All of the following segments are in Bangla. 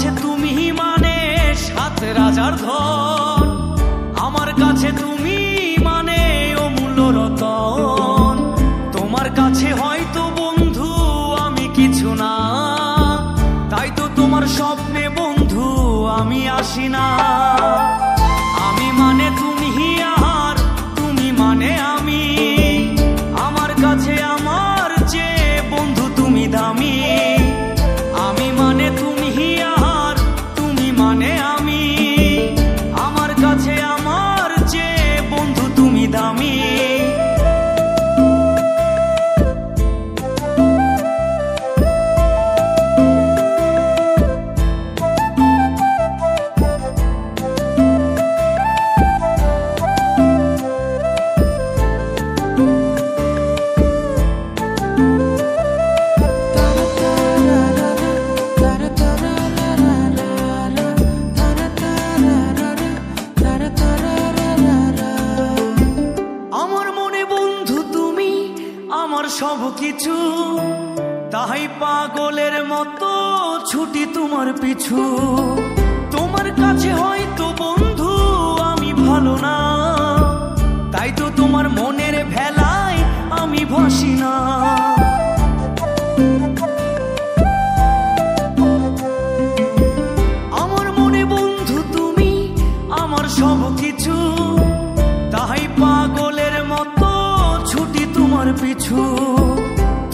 কাছে তুমি মানে সাত রাজার ধন, আমার কাছে তুমি মানে অমূল্য রতন। তোমার কাছে হয়তো বন্ধু আমি কিছু না, তাই তো তোমার স্বপ্নে বন্ধু আমি আসি না। আমি মানে তুমি আর তুমি মানে আমি, আমার কাছে আমার চেয়ে বন্ধু তুমি দামি। আমি মানে তুমি আর তুমি মানে আমি, আমার কাছে আমার চেয়ে বন্ধু তুমি দামি। সব কিছু তাই পাগলের মতো ছুটি তোমার পিছু। তোমার কাছে হয়তো বন্ধু আমি ভালো না, তাই তো তোমার মনের ভেলায় আমি ভাসি না। আমার মনে বন্ধু তুমি আমার সব কিছু, তাই পাগলের মতো ছুটি তোমার পিছু।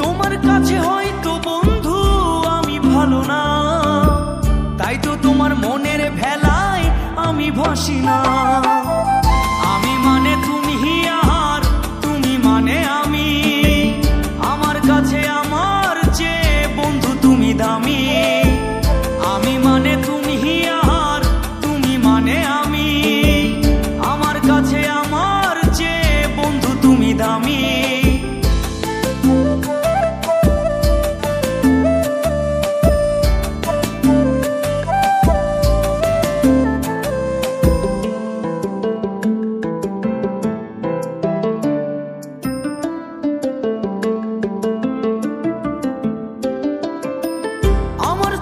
তোমার কাছে হয়তো বন্ধু আমি ভালো না, তাই তো তোমার মনের ভেলায় আমি ভাসি না। আমি মানে তুমি আর তুমি মানে আমি, আমার কাছে আমার চেয়ে বন্ধু তুমি দামি। আমি মানে তুমি আর তুমি মানে আমি, আমার কাছে আমার চেয়ে বন্ধু তুমি দামি।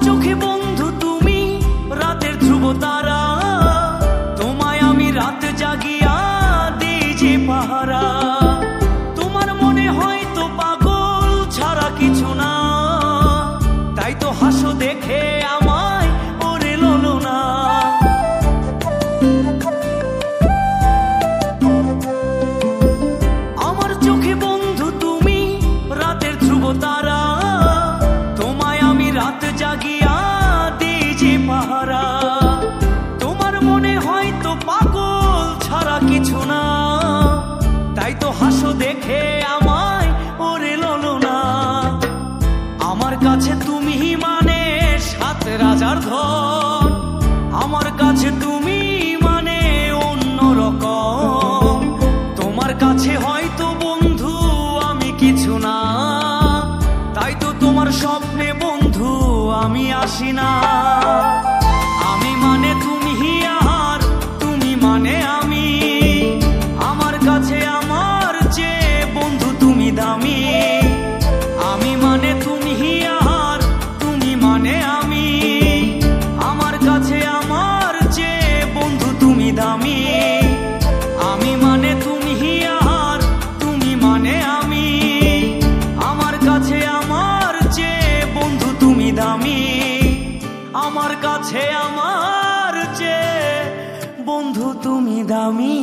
চোখে বন্ধু তুমি রাতের ধ্রুব তারা, তোমায় আমি রাত জাগিয়া দিই যে পাহারা। তোমার মনে হয়তো পাগল ছাড়া কিছু না, তাই তো হাসো দেখে আমায় ওরে ললো না। আমার চোখে বন্ধু তুমি রাতের ধ্রুব তারা, তোমায় আমি রাত জাগিয়া দিই যে পাহারা। তোমার মনে হয়তো পাগল ছাড়া কিছু না, তাই তো হাসো দেখে আমায় ওরে ললো না। আমার কাছে তুমি মানে সাত রাজার ধন, আমার কাছে তুমি মানে অন্য রকম। তোমার কাছে হয়তো বন্ধু আমি কিছু না, তাই তো তোমার স্বপ্নে বন্ধু আমি আসি না। আমি মানে তুমি আর তুমি মানে আমি, আমার কাছে আমার চেয়ে বন্ধু তুমি দামি। আমি মানে তুমি আর তুমি মানে আমি, আমার কাছে আমার চেয়ে বন্ধু তুমি দামি। আমি মানে তুমি আর তুমি মানে আমি, আমার কাছে আমার চেয়ে বন্ধু তুমি দামি। আমার কাছে আমার চেয়ে বন্ধু তুমি দামি।